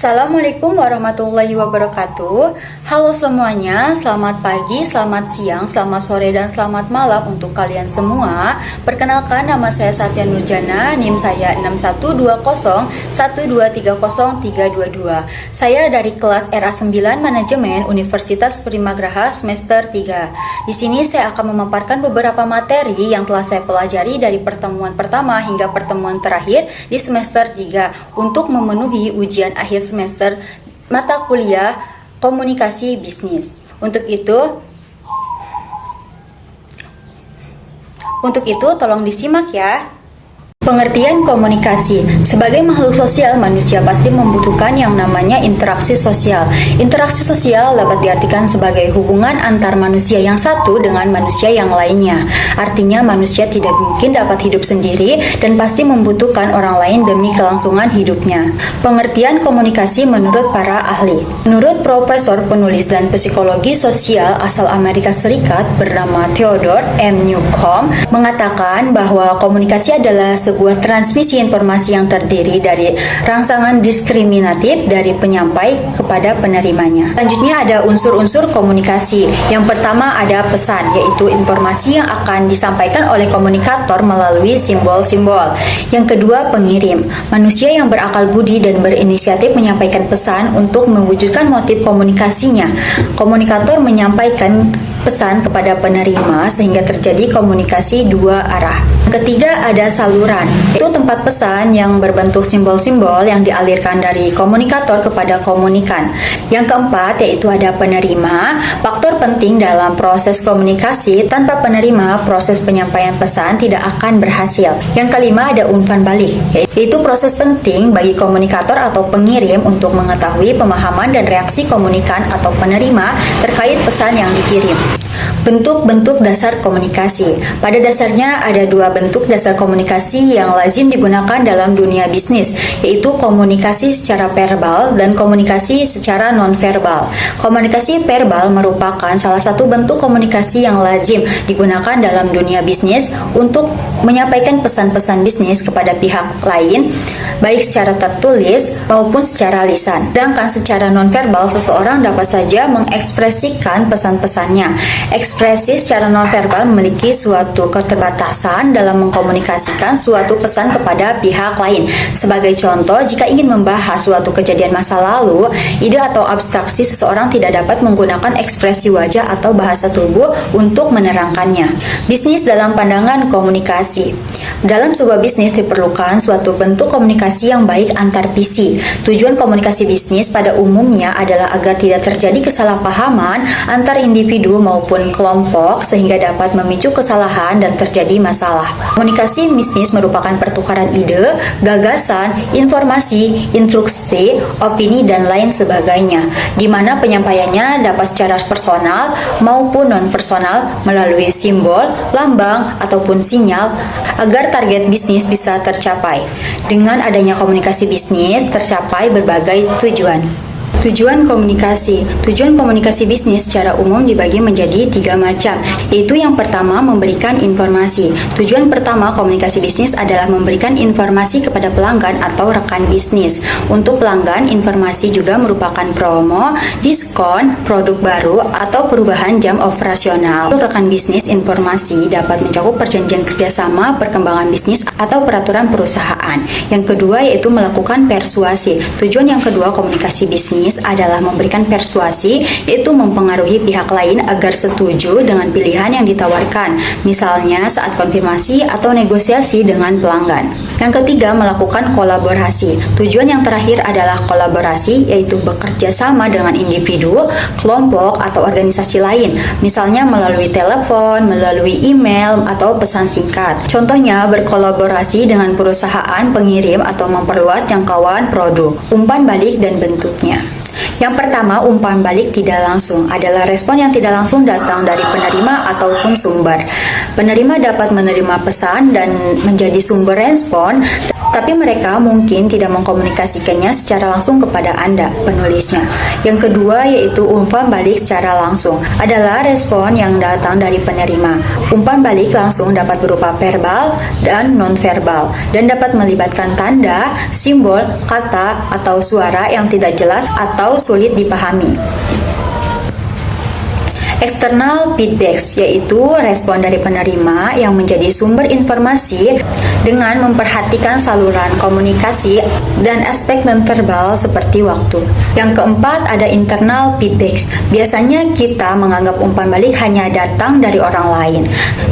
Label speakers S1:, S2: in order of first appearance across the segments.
S1: Assalamualaikum warahmatullahi wabarakatuh. Halo semuanya, selamat pagi, selamat siang, selamat sore, dan selamat malam untuk kalian semua. Perkenalkan, nama saya Satya Nurjana, NIM saya 612012300322. Saya dari kelas RA9 Manajemen Universitas Primagraha semester 3. Di sini saya akan memaparkan beberapa materi yang telah saya pelajari dari pertemuan pertama hingga pertemuan terakhir di semester 3 untuk memenuhi ujian akhir semester mata kuliah komunikasi bisnis. Untuk itu tolong disimak ya. Pengertian komunikasi. Sebagai makhluk sosial, manusia pasti membutuhkan yang namanya interaksi sosial. Interaksi sosial dapat diartikan sebagai hubungan antar manusia yang satu dengan manusia yang lainnya. Artinya manusia tidak mungkin dapat hidup sendiri dan pasti membutuhkan orang lain demi kelangsungan hidupnya. Pengertian komunikasi menurut para ahli. Menurut profesor penulis dan psikologi sosial asal Amerika Serikat bernama Theodore M. Newcomb mengatakan bahwa komunikasi adalah sebuah transmisi informasi yang terdiri dari rangsangan diskriminatif dari penyampai kepada penerimanya. Selanjutnya ada unsur-unsur komunikasi. Yang pertama ada pesan, yaitu informasi yang akan disampaikan oleh komunikator melalui simbol-simbol. Yang kedua pengirim, manusia yang berakal budi dan berinisiatif menyampaikan pesan untuk mewujudkan motif komunikasinya. Komunikator menyampaikan pesan kepada penerima sehingga terjadi komunikasi dua arah. Ketiga ada saluran, itu tempat pesan yang berbentuk simbol-simbol yang dialirkan dari komunikator kepada komunikan. Yang keempat yaitu ada penerima, faktor penting dalam proses komunikasi. Tanpa penerima, proses penyampaian pesan tidak akan berhasil. Yang kelima ada umpan balik, yaitu proses penting bagi komunikator atau pengirim untuk mengetahui pemahaman dan reaksi komunikan atau penerima terkait pesan yang dikirim. Bentuk-bentuk dasar komunikasi. Pada dasarnya ada dua bentuk dasar komunikasi yang lazim digunakan dalam dunia bisnis, yaitu komunikasi secara verbal dan komunikasi secara non-verbal. Komunikasi verbal merupakan salah satu bentuk komunikasi yang lazim digunakan dalam dunia bisnis untuk menyampaikan pesan-pesan bisnis kepada pihak lain, baik secara tertulis maupun secara lisan. Sedangkan secara non-verbal, seseorang dapat saja mengekspresikan pesan-pesannya. Ekspresi secara nonverbal memiliki suatu keterbatasan dalam mengkomunikasikan suatu pesan kepada pihak lain. Sebagai contoh, jika ingin membahas suatu kejadian masa lalu, ide atau abstraksi, seseorang tidak dapat menggunakan ekspresi wajah atau bahasa tubuh untuk menerangkannya. Bisnis dalam pandangan komunikasi. Dalam sebuah bisnis diperlukan suatu bentuk komunikasi yang baik antar visi. Tujuan komunikasi bisnis pada umumnya adalah agar tidak terjadi kesalahpahaman antar individu maupun kelompok sehingga dapat memicu kesalahan dan terjadi masalah. Komunikasi bisnis merupakan pertukaran ide, gagasan, informasi, instruksi, opini, dan lain sebagainya, di mana penyampaiannya dapat secara personal maupun non-personal melalui simbol, lambang, ataupun sinyal agar target bisnis bisa tercapai. Dengan adanya komunikasi bisnis tercapai berbagai tujuan. Tujuan komunikasi. Tujuan komunikasi bisnis secara umum dibagi menjadi 3 macam, yaitu yang pertama memberikan informasi. Tujuan pertama komunikasi bisnis adalah memberikan informasi kepada pelanggan atau rekan bisnis. Untuk pelanggan, informasi juga merupakan promo, diskon, produk baru, atau perubahan jam operasional. Untuk rekan bisnis, informasi dapat mencakup perjanjian kerjasama, perkembangan bisnis, atau peraturan perusahaan. Yang kedua yaitu melakukan persuasi. Tujuan yang kedua komunikasi bisnis adalah memberikan persuasi, yaitu mempengaruhi pihak lain agar setuju dengan pilihan yang ditawarkan, misalnya saat konfirmasi atau negosiasi dengan pelanggan. Yang ketiga, melakukan kolaborasi. Tujuan yang terakhir adalah kolaborasi, yaitu bekerja sama dengan individu, kelompok, atau organisasi lain, misalnya melalui telepon, melalui email, atau pesan singkat. Contohnya, berkolaborasi dengan perusahaan pengirim atau memperluas jangkauan produk. Umpan balik dan bentuknya. Yang pertama, umpan balik tidak langsung adalah respon yang tidak langsung datang dari penerima ataupun sumber. Penerima dapat menerima pesan dan menjadi sumber respon. tapi mereka mungkin tidak mengkomunikasikannya secara langsung kepada Anda, penulisnya. Yang kedua yaitu umpan balik secara langsung, adalah respon yang datang dari penerima. Umpan balik langsung dapat berupa verbal dan non-verbal, dan dapat melibatkan tanda, simbol, kata, atau suara yang tidak jelas atau sulit dipahami. External feedbacks yaitu respon dari penerima yang menjadi sumber informasi dengan memperhatikan saluran komunikasi dan aspek nonverbal seperti waktu. Yang keempat ada internal feedbacks. Biasanya kita menganggap umpan balik hanya datang dari orang lain,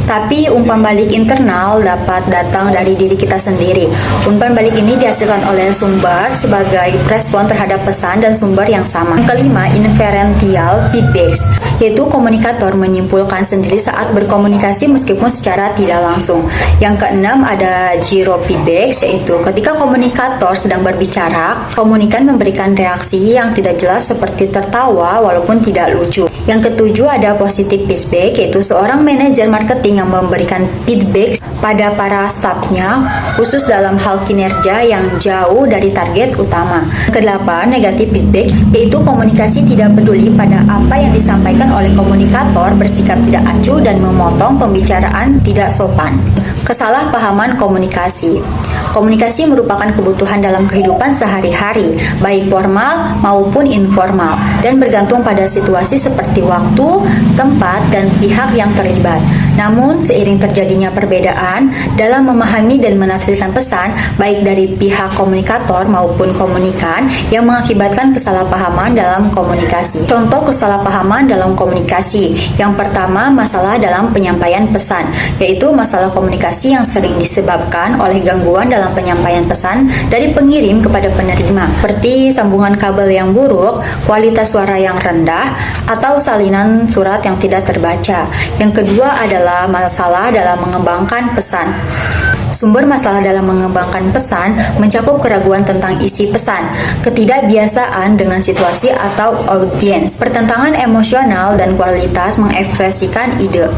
S1: tapi umpan balik internal dapat datang dari diri kita sendiri. Umpan balik ini dihasilkan oleh sumber sebagai respon terhadap pesan dan sumber yang sama. Yang kelima, inferential feedbacks, yaitu komunikator menyimpulkan sendiri saat berkomunikasi meskipun secara tidak langsung. Yang keenam ada gyro feedbacks, yaitu ketika komunikator sedang berbicara, komunikan memberikan reaksi yang tidak jelas seperti tertawa walaupun tidak lucu. Yang ketujuh ada positive feedback, yaitu seorang manajer marketing yang memberikan feedback pada para stafnya khusus dalam hal kinerja yang jauh dari target utama. Kedelapan, negative feedback, yaitu komunikasi tidak peduli pada apa yang disampaikan oleh komunikator, bersikap tidak acuh dan memotong pembicaraan tidak sopan. Kesalahpahaman komunikasi. Komunikasi merupakan kebutuhan dalam kehidupan sehari-hari, baik formal maupun informal, dan bergantung pada situasi seperti waktu, tempat, dan pihak yang terlibat. Namun, seiring terjadinya perbedaan dalam memahami dan menafsirkan pesan, baik dari pihak komunikator maupun komunikan, yang mengakibatkan kesalahpahaman dalam komunikasi. Contoh kesalahpahaman dalam komunikasi. Yang pertama, masalah dalam penyampaian pesan, yaitu masalah komunikasi yang sering disebabkan oleh gangguan dalam penyampaian pesan dari pengirim kepada penerima, seperti sambungan kabel yang buruk, kualitas suara yang rendah, atau salinan surat yang tidak terbaca. Yang kedua adalah masalah dalam mengembangkan pesan. Sumber masalah dalam mengembangkan pesan mencakup keraguan tentang isi pesan, ketidakbiasaan dengan situasi atau audiens, pertentangan emosional, dan kualitas mengekspresikan ide.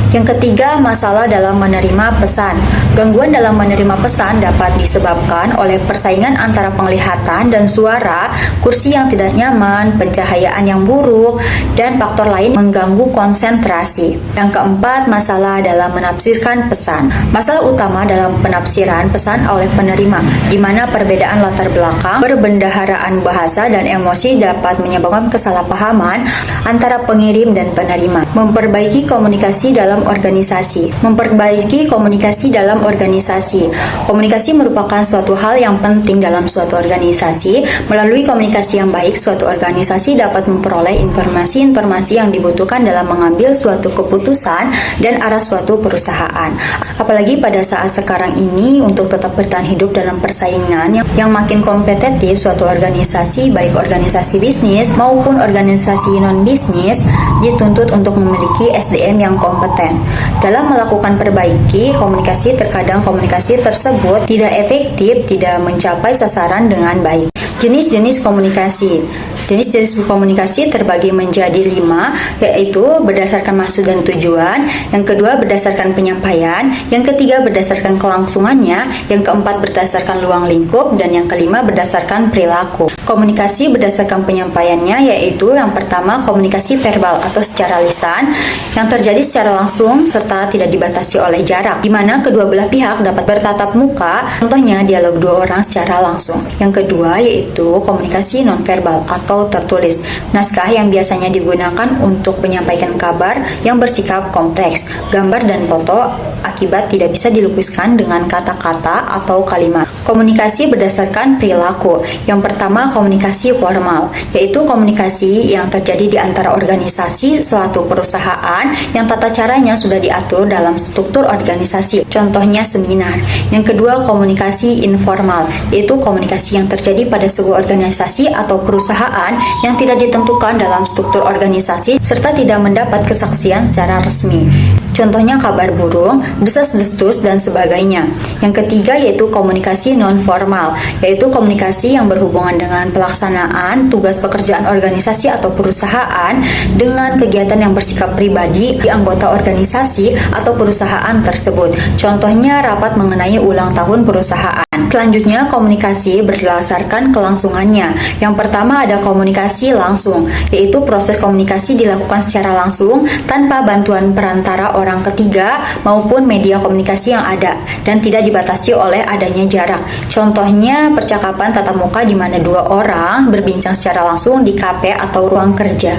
S1: Yang ketiga, masalah dalam menerima pesan. Gangguan dalam menerima pesan dapat disebabkan oleh persaingan antara penglihatan dan suara, kursi yang tidak nyaman, pencahayaan yang buruk, dan faktor lain mengganggu konsentrasi. Yang keempat, masalah dalam menafsirkan pesan. Masalah utama dalam penafsiran pesan oleh penerima, di mana perbedaan latar belakang, perbendaharaan bahasa, dan emosi dapat menyebabkan kesalahpahaman antara pengirim dan penerima. Memperbaiki komunikasi dalam organisasi. Memperbaiki komunikasi dalam organisasi. Komunikasi merupakan suatu hal yang penting dalam suatu organisasi. Melalui komunikasi yang baik, suatu organisasi dapat memperoleh informasi-informasi yang dibutuhkan dalam mengambil suatu keputusan dan arah suatu perusahaan. Apalagi pada saat sekarang ini, untuk tetap bertahan hidup dalam persaingan yang makin kompetitif, suatu organisasi, baik organisasi bisnis maupun organisasi non-bisnis, dituntut untuk memiliki SDM yang kompeten. Dalam melakukan perbaiki komunikasi, terkadang komunikasi tersebut tidak efektif, tidak mencapai sasaran dengan baik. Jenis-jenis komunikasi. Jenis-jenis komunikasi terbagi menjadi 5, yaitu berdasarkan maksud dan tujuan, yang kedua berdasarkan penyampaian, yang ketiga berdasarkan kelangsungannya, yang keempat berdasarkan ruang lingkup, dan yang kelima berdasarkan perilaku. Komunikasi berdasarkan penyampaiannya yaitu yang pertama komunikasi verbal atau secara lisan yang terjadi secara langsung serta tidak dibatasi oleh jarak, di mana kedua belah pihak dapat bertatap muka, contohnya dialog dua orang secara langsung. Yang kedua yaitu komunikasi nonverbal atau tertulis, naskah yang biasanya digunakan untuk menyampaikan kabar yang bersikap kompleks, gambar dan foto akibat tidak bisa dilukiskan dengan kata-kata atau kalimat. Komunikasi berdasarkan perilaku. Yang pertama komunikasi formal, yaitu komunikasi yang terjadi di antara organisasi suatu perusahaan yang tata caranya sudah diatur dalam struktur organisasi, contohnya seminar. Yang kedua komunikasi informal, yaitu komunikasi yang terjadi pada sebuah organisasi atau perusahaan yang tidak ditentukan dalam struktur organisasi serta tidak mendapat kesaksian secara resmi, contohnya kabar burung, desas-desus, dan sebagainya. Yang ketiga yaitu komunikasi non-formal, yaitu komunikasi yang berhubungan dengan pelaksanaan tugas pekerjaan organisasi atau perusahaan dengan kegiatan yang bersifat pribadi di anggota organisasi atau perusahaan tersebut, contohnya rapat mengenai ulang tahun perusahaan. Selanjutnya, komunikasi berdasarkan kelangsungannya. Yang pertama ada komunikasi langsung, yaitu proses komunikasi dilakukan secara langsung tanpa bantuan perantara orang ketiga maupun media komunikasi yang ada dan tidak dibatasi oleh adanya jarak. Contohnya percakapan tatap muka di mana dua orang berbincang secara langsung di kafe atau ruang kerja.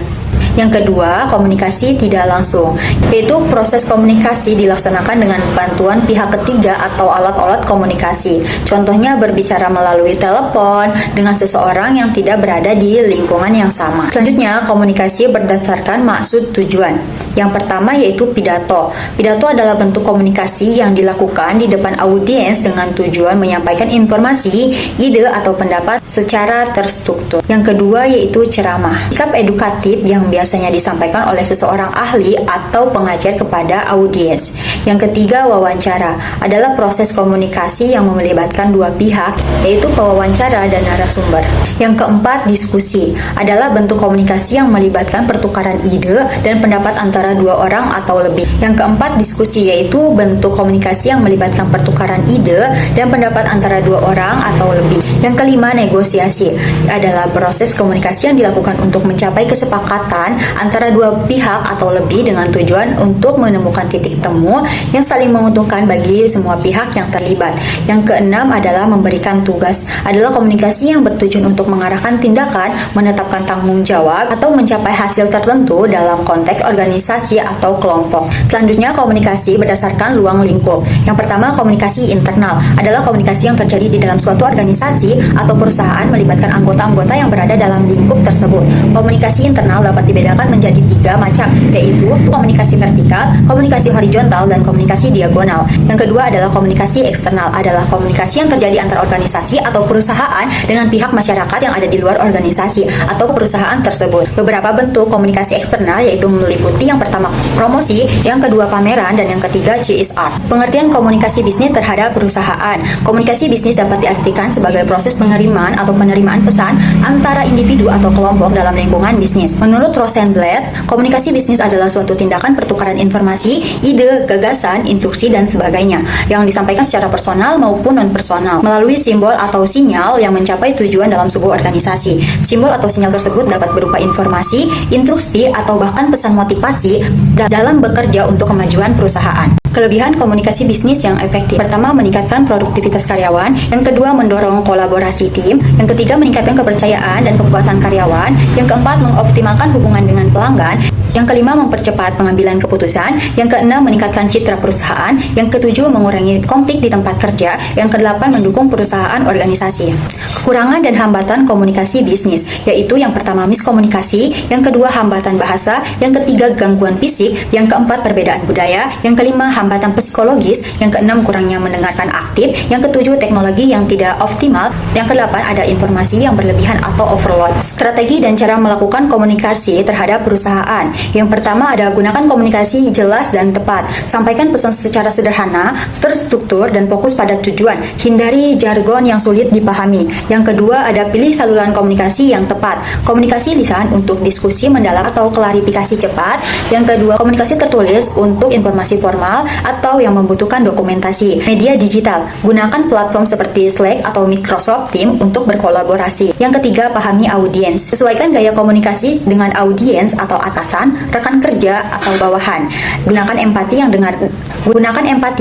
S1: Yang kedua, komunikasi tidak langsung, yaitu proses komunikasi dilaksanakan dengan bantuan pihak ketiga atau alat-alat komunikasi. Contohnya berbicara melalui telepon dengan seseorang yang tidak berada di lingkungan yang sama. Selanjutnya, komunikasi berdasarkan maksud tujuan. Yang pertama yaitu pidato. Pidato adalah bentuk komunikasi yang dilakukan di depan audiens dengan tujuan menyampaikan informasi, ide, atau pendapat secara terstruktur. Yang kedua yaitu ceramah. Sikap edukatif yang biasanya disampaikan oleh seseorang ahli atau pengajar kepada audiens. Yang ketiga, wawancara adalah proses komunikasi yang melibatkan dua pihak, yaitu pewawancara dan narasumber. Yang keempat, diskusi adalah bentuk komunikasi yang melibatkan pertukaran ide dan pendapat antara dua orang atau lebih. Yang keempat, diskusi yaitu bentuk komunikasi yang melibatkan pertukaran ide dan pendapat antara dua orang atau lebih. Yang kelima, negosiasi adalah proses komunikasi yang dilakukan untuk mencapai kesepakatan antara dua pihak atau lebih dengan tujuan untuk menemukan titik temu yang saling menguntungkan bagi semua pihak yang terlibat. Yang keenam adalah memberikan tugas, adalah komunikasi yang bertujuan untuk mengarahkan tindakan, menetapkan tanggung jawab, atau mencapai hasil tertentu dalam konteks organisasi atau kelompok. Selanjutnya, komunikasi berdasarkan ruang lingkup. Yang pertama, komunikasi internal adalah komunikasi yang terjadi di dalam suatu organisasi atau perusahaan melibatkan anggota-anggota yang berada dalam lingkup tersebut. Komunikasi internal dapat dibedakan menjadi 3 macam, yaitu komunikasi vertikal, komunikasi horizontal, dan komunikasi diagonal. Yang kedua adalah komunikasi eksternal, adalah komunikasi yang terjadi antara organisasi atau perusahaan dengan pihak masyarakat yang ada di luar organisasi atau perusahaan tersebut. Beberapa bentuk komunikasi eksternal yaitu meliputi yang pertama promosi, yang kedua pameran, dan yang ketiga CSR. Pengertian komunikasi bisnis terhadap perusahaan. Komunikasi bisnis dapat diartikan sebagai proses pengiriman atau penerimaan pesan antara individu atau kelompok dalam lingkungan bisnis. Menurut Rosenblatt, komunikasi bisnis adalah suatu tindakan pertukaran informasi, ide, gagasan, instruksi, dan sebagainya yang disampaikan secara personal maupun non-personal melalui simbol atau sinyal yang mencapai tujuan dalam sebuah organisasi. Simbol atau sinyal tersebut dapat berupa informasi, instruksi, atau bahkan pesan motivasi dalam bekerja untuk kemajuan perusahaan. Kelebihan komunikasi bisnis yang efektif. Pertama, meningkatkan produktivitas karyawan. Yang kedua, mendorong kolaborasi tim. Yang ketiga, meningkatkan kepercayaan dan kepuasan karyawan. Yang keempat, mengoptimalkan hubungan dengan pelanggan. Yang kelima, mempercepat pengambilan keputusan. Yang keenam, meningkatkan citra perusahaan. Yang ketujuh, mengurangi konflik di tempat kerja. Yang kedelapan, mendukung perusahaan organisasi. Kekurangan dan hambatan komunikasi bisnis, yaitu yang pertama, miskomunikasi. Yang kedua, hambatan bahasa. Yang ketiga, gangguan fisik. Yang keempat, perbedaan budaya. Yang kelima, hambatan psikologis. Yang keenam, kurangnya mendengarkan aktif. Yang ketujuh, teknologi yang tidak optimal. Yang kedelapan, ada informasi yang berlebihan atau overload. Strategi dan cara melakukan komunikasi terhadap perusahaan. Yang pertama ada gunakan komunikasi jelas dan tepat. Sampaikan pesan secara sederhana, terstruktur, dan fokus pada tujuan. Hindari jargon yang sulit dipahami. Yang kedua ada pilih saluran komunikasi yang tepat. Komunikasi lisan untuk diskusi mendalam atau klarifikasi cepat. Yang kedua, komunikasi tertulis untuk informasi formal atau yang membutuhkan dokumentasi. Media digital, gunakan platform seperti Slack atau Microsoft Teams untuk berkolaborasi. Yang ketiga, pahami audiens. Sesuaikan gaya komunikasi dengan audiens atau atasan, rekan kerja, atau bawahan. Gunakan empati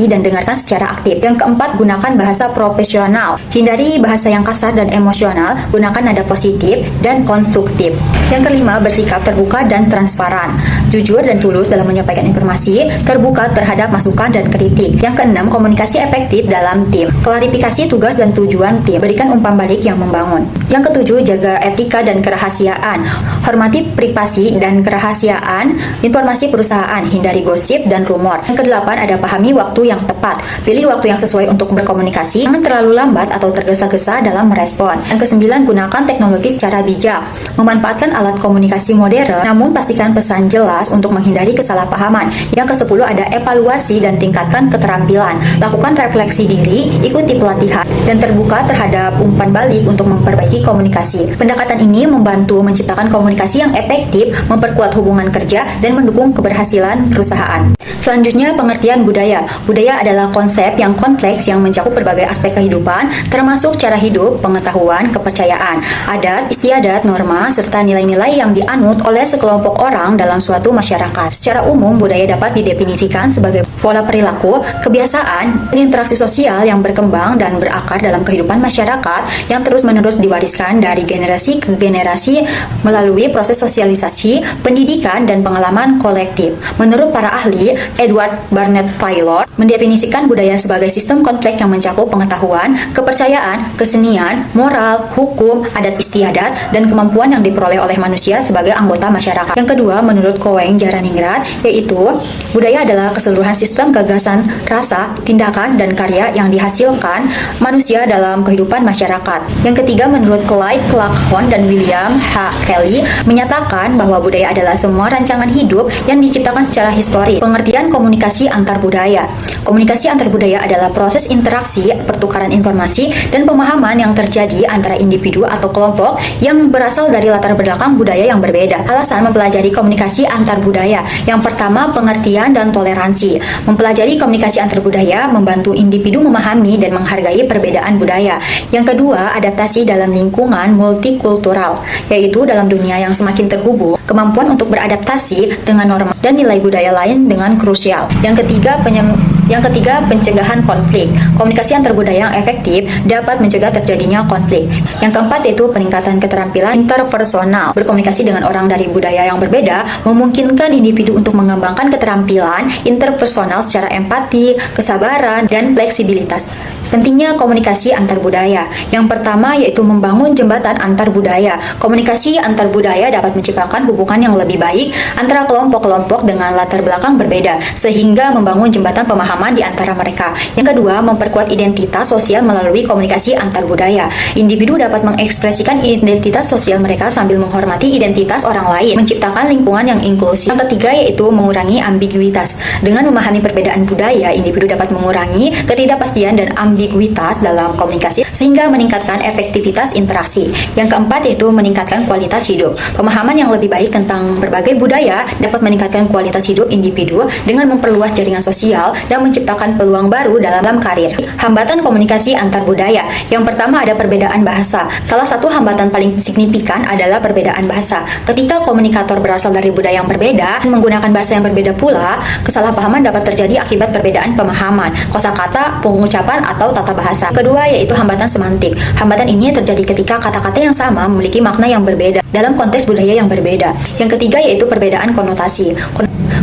S1: dan dengarkan secara aktif. Yang keempat, gunakan bahasa profesional. Hindari bahasa yang kasar dan emosional. Gunakan nada positif dan konstruktif. Yang kelima, bersikap terbuka dan transparan. Jujur dan tulus dalam menyampaikan informasi, terbuka terhadap masukan dan kritik. Yang keenam, komunikasi efektif dalam tim. Klarifikasi tugas dan tujuan tim. Berikan umpan balik yang membangun. Yang ketujuh, jaga etika dan kerahasiaan. Hormati privasi dan kerahasiaan informasi perusahaan. Hindari gosip dan rumor. Yang kedelapan, ada pahami waktu yang tepat. Pilih waktu yang sesuai untuk berkomunikasi. Jangan terlalu lambat atau tergesa-gesa dalam merespon. Yang kesembilan, gunakan teknologi secara bijak. Memanfaatkan alat komunikasi modern, namun pastikan pesan jelas untuk menghindari kesalahpahaman. Yang kesepuluh, ada evaluasi dan tingkatkan keterampilan. Lakukan refleksi diri, ikuti pelatihan, dan terbuka terhadap umpan balik untuk memperbaiki komunikasi. Pendekatan ini membantu menciptakan komunikasi yang efektif, memperkuat hubungan kerja, dan mendukung keberhasilan perusahaan. Selanjutnya, pengertian Pengertian budaya. Budaya adalah konsep yang kompleks yang mencakup berbagai aspek kehidupan, termasuk cara hidup, pengetahuan, kepercayaan, adat, istiadat, norma, serta nilai-nilai yang dianut oleh sekelompok orang dalam suatu masyarakat. Secara umum, budaya dapat didefinisikan sebagai pola perilaku, kebiasaan, dan interaksi sosial yang berkembang dan berakar dalam kehidupan masyarakat yang terus-menerus diwariskan dari generasi ke generasi melalui proses sosialisasi, pendidikan, dan pengalaman kolektif. Menurut para ahli, Edward Barnett Taylor mendefinisikan budaya sebagai sistem kompleks yang mencakup pengetahuan, kepercayaan, kesenian, moral, hukum, adat istiadat, dan kemampuan yang diperoleh oleh manusia sebagai anggota masyarakat. Yang kedua, menurut Cohen Jaraningrat, yaitu budaya adalah keseluruhan sistem gagasan, rasa, tindakan, dan karya yang dihasilkan manusia dalam kehidupan masyarakat. Yang ketiga, menurut Clyde Clarkson dan William H. Kelly, menyatakan bahwa budaya adalah semua rancangan hidup yang diciptakan secara historis. Pengertian komunikasi antar budaya. Komunikasi antar budaya adalah proses interaksi, pertukaran informasi, dan pemahaman yang terjadi antara individu atau kelompok yang berasal dari latar belakang budaya yang berbeda. Alasan mempelajari komunikasi antar budaya. Yang pertama, pengertian dan toleransi. Mempelajari komunikasi antar budaya membantu individu memahami dan menghargai perbedaan budaya. Yang kedua, adaptasi dalam lingkungan multikultural, yaitu dalam dunia yang semakin terhubung, kemampuan untuk beradaptasi dengan norma dan nilai budaya lain dengan krusial. Yang ketiga, pencegahan konflik. Komunikasi antar budaya yang efektif dapat mencegah terjadinya konflik. Yang keempat yaitu peningkatan keterampilan interpersonal. Berkomunikasi dengan orang dari budaya yang berbeda memungkinkan individu untuk mengembangkan keterampilan interpersonal secara empati, kesabaran, dan fleksibilitas. Pentingnya komunikasi antar budaya. Yang pertama yaitu membangun jembatan antar budaya. Komunikasi antar budaya dapat menciptakan hubungan yang lebih baik antara kelompok-kelompok dengan latar belakang berbeda, sehingga membangun jembatan pemahaman di antara mereka. Yang kedua, memperkuat identitas sosial melalui komunikasi antar budaya. Individu dapat mengekspresikan identitas sosial mereka sambil menghormati identitas orang lain, menciptakan lingkungan yang inklusif. Yang ketiga yaitu mengurangi ambiguitas. Dengan memahami perbedaan budaya, individu dapat mengurangi ketidakpastian dan ambiguitas dalam komunikasi sehingga meningkatkan efektivitas interaksi. Yang keempat yaitu meningkatkan kualitas hidup. Pemahaman yang lebih baik tentang berbagai budaya dapat meningkatkan kualitas hidup individu dengan memperluas jaringan sosial dan menciptakan peluang baru dalam karir. Hambatan komunikasi antar budaya. Yang pertama ada perbedaan bahasa. Salah satu hambatan paling signifikan adalah perbedaan bahasa. Ketika komunikator berasal dari budaya yang berbeda dan menggunakan bahasa yang berbeda pula, kesalahpahaman dapat terjadi akibat perbedaan pemahaman, kosakata, pengucapan, atau tata bahasa. Kedua yaitu hambatan semantik. Hambatan ini terjadi ketika kata-kata yang sama memiliki makna yang berbeda dalam konteks budaya yang berbeda. Yang ketiga yaitu perbedaan konotasi.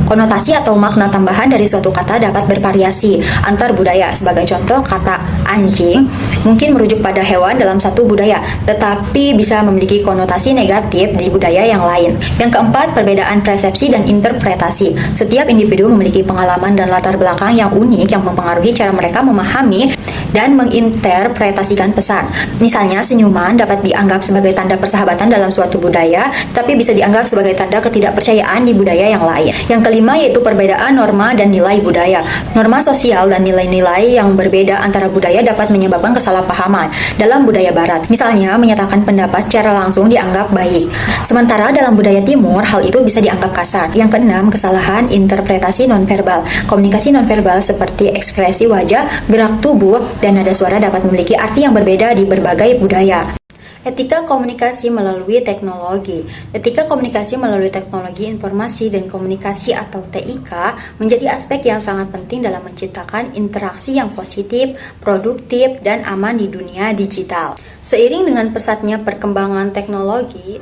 S1: Konotasi atau makna tambahan dari suatu kata dapat bervariasi antar budaya. Sebagai contoh, kata anjing mungkin merujuk pada hewan dalam satu budaya, tetapi bisa memiliki konotasi negatif di budaya yang lain. Yang keempat, perbedaan persepsi dan interpretasi. Setiap individu memiliki pengalaman dan latar belakang yang unik yang mempengaruhi cara mereka memahami dan menginterpretasikan pesan. Misalnya, senyuman dapat dianggap sebagai tanda persahabatan dalam suatu budaya, tapi bisa dianggap sebagai tanda ketidakpercayaan di budaya yang lain. Yang kelima yaitu perbedaan norma dan nilai budaya. Norma sosial dan nilai-nilai yang berbeda antara budaya dapat menyebabkan kesalahpahaman dalam budaya barat. Misalnya, menyatakan pendapat secara langsung dianggap baik. Sementara dalam budaya timur, hal itu bisa dianggap kasar. Yang keenam, kesalahan interpretasi nonverbal. Komunikasi nonverbal seperti ekspresi wajah, gerak tubuh, dan nada suara dapat memiliki arti yang berbeda di berbagai budaya. Etika komunikasi melalui teknologi. Etika komunikasi melalui teknologi informasi dan komunikasi atau TIK menjadi aspek yang sangat penting dalam menciptakan interaksi yang positif, produktif, dan aman di dunia digital. Seiring dengan pesatnya perkembangan teknologi,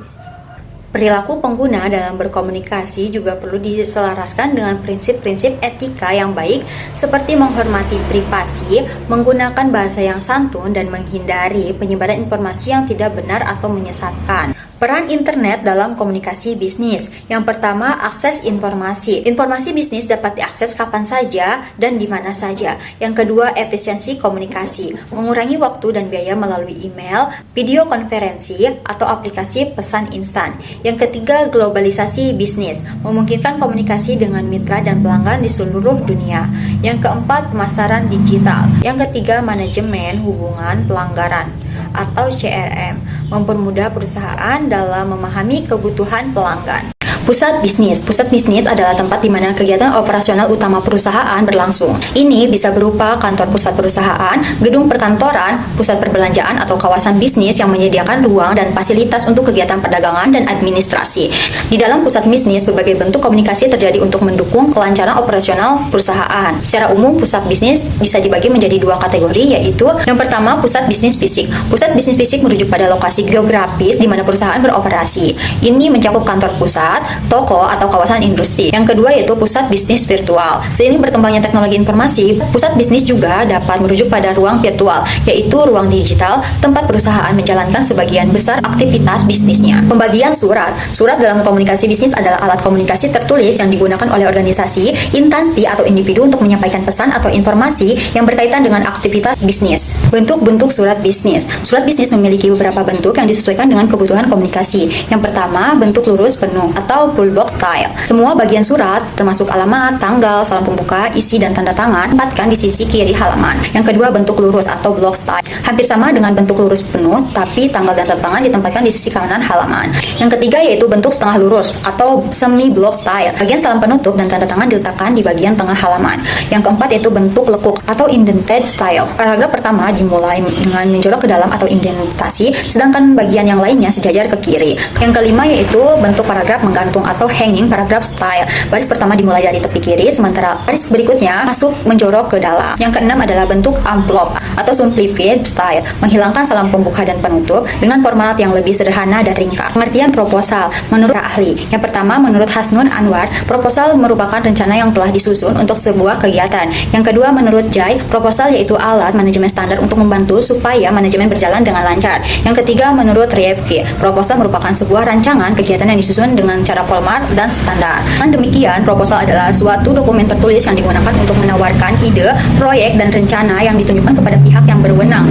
S1: perilaku pengguna dalam berkomunikasi juga perlu diselaraskan dengan prinsip-prinsip etika yang baik seperti menghormati privasi, menggunakan bahasa yang santun, dan menghindari penyebaran informasi yang tidak benar atau menyesatkan. Peran internet dalam komunikasi bisnis. Yang pertama, akses informasi. Informasi bisnis dapat diakses kapan saja dan di mana saja. Yang kedua, efisiensi komunikasi. Mengurangi waktu dan biaya melalui email, video konferensi, atau aplikasi pesan instan. Yang ketiga, globalisasi bisnis. Memungkinkan komunikasi dengan mitra dan pelanggan di seluruh dunia. Yang keempat, pemasaran digital. Yang ketiga, manajemen hubungan pelanggaran atau CRM, mempermudah perusahaan dalam memahami kebutuhan pelanggan. Pusat bisnis. Pusat bisnis adalah tempat di mana kegiatan operasional utama perusahaan berlangsung. Ini bisa berupa kantor pusat perusahaan, gedung perkantoran, pusat perbelanjaan atau kawasan bisnis yang menyediakan ruang dan fasilitas untuk kegiatan perdagangan dan administrasi. Di dalam pusat bisnis, berbagai bentuk komunikasi terjadi untuk mendukung kelancaran operasional perusahaan. Secara umum, pusat bisnis bisa dibagi menjadi dua kategori, yaitu yang pertama, pusat bisnis fisik. Pusat bisnis fisik merujuk pada lokasi geografis di mana perusahaan beroperasi. Ini mencakup kantor pusat, toko, atau kawasan industri. Yang kedua yaitu pusat bisnis virtual. Seiring berkembangnya teknologi informasi, pusat bisnis juga dapat merujuk pada ruang virtual, yaitu ruang digital tempat perusahaan menjalankan sebagian besar aktivitas bisnisnya. Pembagian surat. Surat dalam komunikasi bisnis adalah alat komunikasi tertulis yang digunakan oleh organisasi, instansi, atau individu untuk menyampaikan pesan atau informasi yang berkaitan dengan aktivitas bisnis. Bentuk-bentuk surat bisnis. Surat bisnis memiliki beberapa bentuk yang disesuaikan dengan kebutuhan komunikasi. Yang pertama, bentuk lurus penuh atau full box style. Semua bagian surat, termasuk alamat, tanggal, salam pembuka, isi, dan tanda tangan, ditempatkan di sisi kiri halaman. Yang kedua, bentuk lurus atau block style. Hampir sama dengan bentuk lurus penuh, tapi tanggal dan tanda tangan ditempatkan di sisi kanan halaman. Yang ketiga yaitu bentuk setengah lurus atau semi block style. Bagian salam penutup dan tanda tangan diletakkan di bagian tengah halaman. Yang keempat yaitu bentuk lekuk atau indented style. Paragraf pertama dimulai dengan menjorok ke dalam atau indentasi, sedangkan bagian yang lainnya sejajar ke kiri. Yang kelima yaitu bentuk paragraf menggantung atau hanging paragraph style. Baris pertama dimulai dari tepi kiri, sementara baris berikutnya masuk menjorok ke dalam. Yang keenam adalah bentuk amplop atau simplified style, menghilangkan salam pembuka dan penutup dengan format yang lebih sederhana dan ringkas. Pengertian proposal menurut ahli. Yang pertama, menurut Hasnun Anwar, proposal merupakan rencana yang telah disusun untuk sebuah kegiatan. Yang kedua, menurut Jai, proposal yaitu alat manajemen standar untuk membantu supaya manajemen berjalan dengan lancar. Yang ketiga, menurut Rievke, proposal merupakan sebuah rancangan kegiatan yang disusun dengan cara formal dan standar. Dengan demikian, proposal adalah suatu dokumen tertulis yang digunakan untuk menawarkan ide, proyek, dan rencana yang ditunjukkan kepada pihak yang berwenang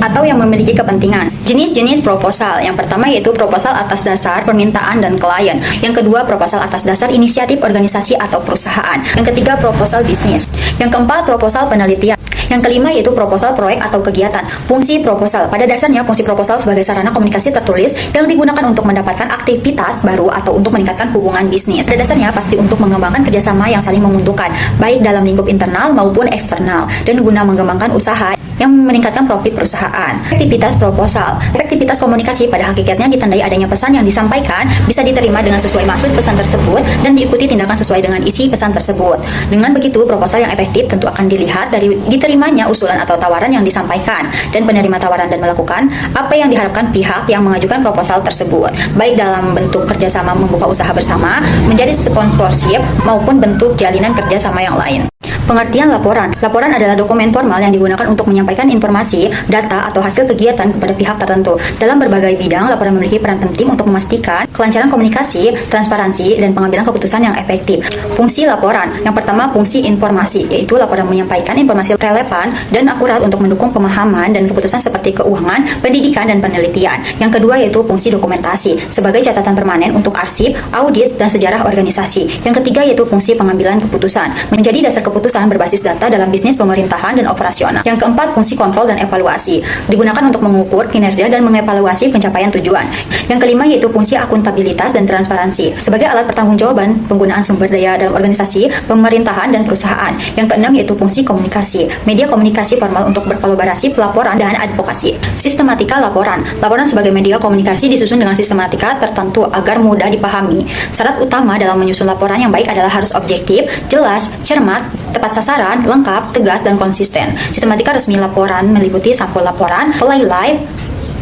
S1: atau yang memiliki kepentingan. Jenis-jenis proposal. Yang pertama yaitu proposal atas dasar permintaan dan klien. Yang kedua, proposal atas dasar inisiatif organisasi atau perusahaan. Yang ketiga, proposal bisnis. Yang keempat, proposal penelitian. Yang kelima yaitu proposal proyek atau kegiatan. Fungsi proposal. Pada dasarnya, fungsi proposal sebagai sarana komunikasi tertulis yang digunakan untuk mendapatkan aktivitas baru atau untuk meningkatkan hubungan bisnis. Pada dasarnya, pasti untuk mengembangkan kerjasama yang saling menguntungkan, baik dalam lingkup internal maupun eksternal, dan guna mengembangkan usaha yang meningkatkan profit perusahaan. Efektivitas proposal. Efektivitas komunikasi pada hakikatnya ditandai adanya pesan yang disampaikan bisa diterima dengan sesuai maksud pesan tersebut dan diikuti tindakan sesuai dengan isi pesan tersebut. Dengan begitu, proposal yang efektif tentu akan dilihat dari diterimanya usulan atau tawaran yang disampaikan, dan penerima tawaran dan melakukan apa yang diharapkan pihak yang mengajukan proposal tersebut, baik dalam bentuk kerjasama membuka usaha bersama, menjadi sponsorship, maupun bentuk jalinan kerjasama yang lain. Pengertian laporan. Laporan adalah dokumen formal yang digunakan untuk menyampaikan informasi, data, atau hasil kegiatan kepada pihak tertentu. Dalam berbagai bidang, laporan memiliki peran penting untuk memastikan kelancaran komunikasi, transparansi, dan pengambilan keputusan yang efektif. Fungsi laporan. Yang pertama, fungsi informasi, yaitu laporan menyampaikan informasi relevan dan akurat untuk mendukung pemahaman dan keputusan seperti keuangan, pendidikan, dan penelitian. Yang kedua yaitu fungsi dokumentasi, sebagai catatan permanen untuk arsip, audit, dan sejarah organisasi. Yang ketiga yaitu fungsi pengambilan keputusan, menjadi dasar keputusan berbasis data dalam bisnis, pemerintahan, dan operasional. Yang keempat, fungsi kontrol dan evaluasi, digunakan untuk mengukur kinerja dan mengevaluasi pencapaian tujuan. Yang kelima yaitu fungsi akuntabilitas dan transparansi, sebagai alat pertanggungjawaban penggunaan sumber daya dalam organisasi, pemerintahan, dan perusahaan. Yang keenam yaitu fungsi komunikasi, media komunikasi formal untuk berkolaborasi, pelaporan, dan advokasi. Sistematika laporan. Laporan sebagai media komunikasi disusun dengan sistematika tertentu agar mudah dipahami. Syarat utama dalam menyusun laporan yang baik adalah harus objektif, jelas, cermat, tepat sasaran, lengkap, tegas, dan konsisten. Sistematika resmi laporan meliputi sampul laporan, fly live,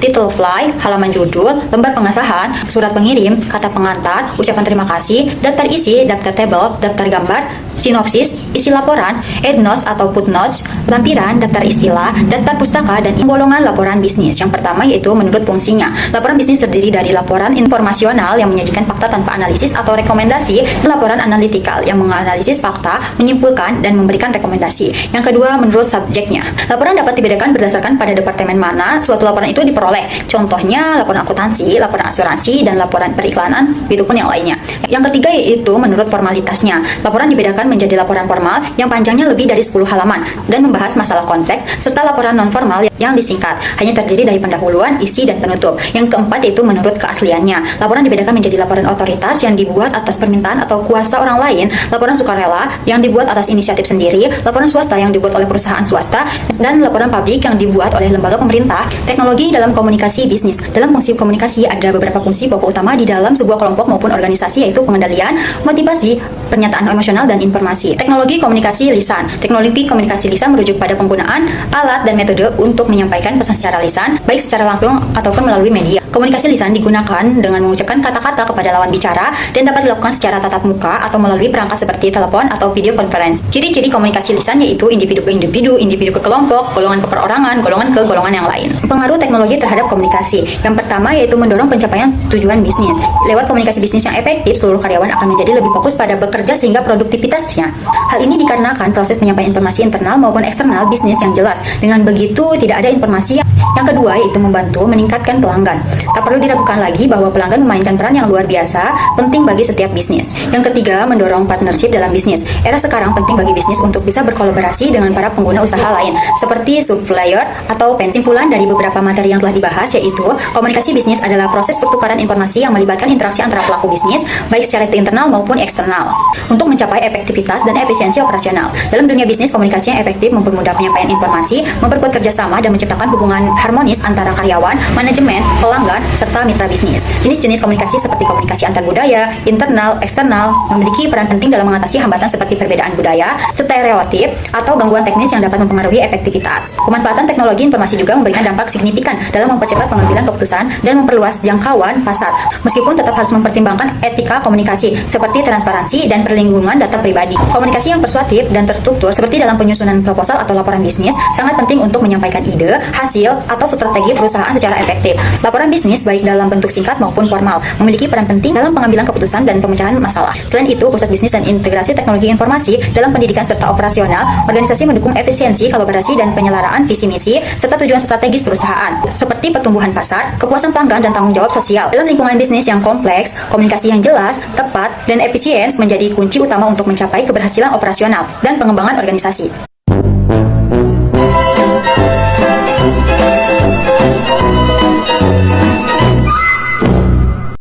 S1: title fly, halaman judul, lembar pengesahan, surat pengirim, kata pengantar, ucapan terima kasih, daftar isi, daftar tabel, daftar gambar, sinopsis, isi laporan, endnotes atau footnotes, lampiran, daftar istilah, daftar pustaka, dan golongan laporan bisnis. Yang pertama yaitu menurut fungsinya. Laporan bisnis terdiri dari laporan informasional yang menyajikan fakta tanpa analisis atau rekomendasi, dan laporan analitikal yang menganalisis fakta, menyimpulkan, dan memberikan rekomendasi. Yang kedua menurut subjeknya. Laporan dapat dibedakan berdasarkan pada departemen mana suatu laporan itu diperoleh diperoleh. Contohnya laporan akuntansi, laporan asuransi, dan laporan periklanan, begitupun yang lainnya. Yang ketiga yaitu menurut formalitasnya. Laporan dibedakan menjadi laporan formal yang panjangnya lebih dari 10 halaman dan membahas masalah kompleks, serta laporan non-formal yang disingkat, hanya terdiri dari pendahuluan, isi, dan penutup. Yang keempat yaitu menurut keasliannya. Laporan dibedakan menjadi laporan otoritas yang dibuat atas permintaan atau kuasa orang lain, laporan sukarela yang dibuat atas inisiatif sendiri, laporan swasta yang dibuat oleh perusahaan swasta, dan laporan publik yang dibuat oleh lembaga pemerintah. Teknologi dalam komunikasi bisnis. Dalam fungsi komunikasi ada beberapa fungsi pokok utama di dalam sebuah kelompok maupun organisasi, yaitu pengendalian, motivasi, pernyataan emosional, dan informasi. Teknologi komunikasi lisan. Teknologi komunikasi lisan merujuk pada penggunaan alat dan metode untuk menyampaikan pesan secara lisan, baik secara langsung ataupun melalui media. Komunikasi lisan digunakan dengan mengucapkan kata-kata kepada lawan bicara dan dapat dilakukan secara tatap muka atau melalui perangkat seperti telepon atau video conference. Ciri-ciri komunikasi lisan yaitu individu ke individu, individu ke kelompok, golongan ke perorangan, golongan ke golongan yang lain. Pengaruh teknologi terhadap komunikasi. Yang pertama yaitu mendorong pencapaian tujuan bisnis. Lewat komunikasi bisnis yang efektif, seluruh karyawan akan menjadi lebih fokus pada bekerja sehingga produktivitasnya. Hal ini dikarenakan proses penyampaian informasi internal maupun eksternal bisnis yang jelas. Dengan begitu, tidak ada informasi yang kedua yaitu membantu meningkatkan pelanggan. Tak perlu diragukan lagi bahwa pelanggan memainkan peran yang luar biasa penting bagi setiap bisnis. Yang ketiga, mendorong partnership dalam bisnis. Era sekarang penting bagi bisnis untuk bisa berkolaborasi dengan para pengguna usaha lain, seperti supplier atau pensimpulan dari beberapa materi yang telah dibahas, yaitu komunikasi bisnis adalah proses pertukaran informasi yang melibatkan interaksi antara pelaku bisnis, baik secara internal maupun eksternal, untuk mencapai efektivitas dan efisiensi operasional. Dalam dunia bisnis, komunikasi yang efektif mempermudah penyampaian informasi, memperkuat kerjasama, dan menciptakan hubungan harmonis antara karyawan, manajemen, pelanggan, serta mitra bisnis. Jenis-jenis komunikasi seperti komunikasi antar budaya, internal, eksternal, memiliki peran penting dalam mengatasi hambatan seperti perbedaan budaya, stereotip, atau gangguan teknis yang dapat mempengaruhi efektivitas. Pemanfaatan teknologi informasi juga memberikan dampak signifikan dalam mempercepat pengambilan keputusan dan memperluas jangkauan pasar, meskipun tetap harus mempertimbangkan etika komunikasi seperti transparansi dan perlindungan data pribadi. Komunikasi yang persuasif dan terstruktur seperti dalam penyusunan proposal atau laporan bisnis sangat penting untuk menyampaikan ide, hasil, atau strategi perusahaan secara efektif. Laporan bisnis baik dalam bentuk singkat maupun formal memiliki peran penting dalam pengambilan keputusan dan pemecahan masalah. Selain itu, pusat bisnis dan integrasi teknologi informasi dalam pendidikan serta operasional, organisasi mendukung efisiensi, kolaborasi, dan penyelaraan visi misi serta tujuan strategis perusahaan seperti pertumbuhan pasar, kepuasan pelanggan, dan tanggung jawab sosial. Dalam lingkungan bisnis yang kompleks, komunikasi yang jelas, tepat, dan efisien menjadi kunci utama untuk mencapai keberhasilan operasional dan pengembangan organisasi.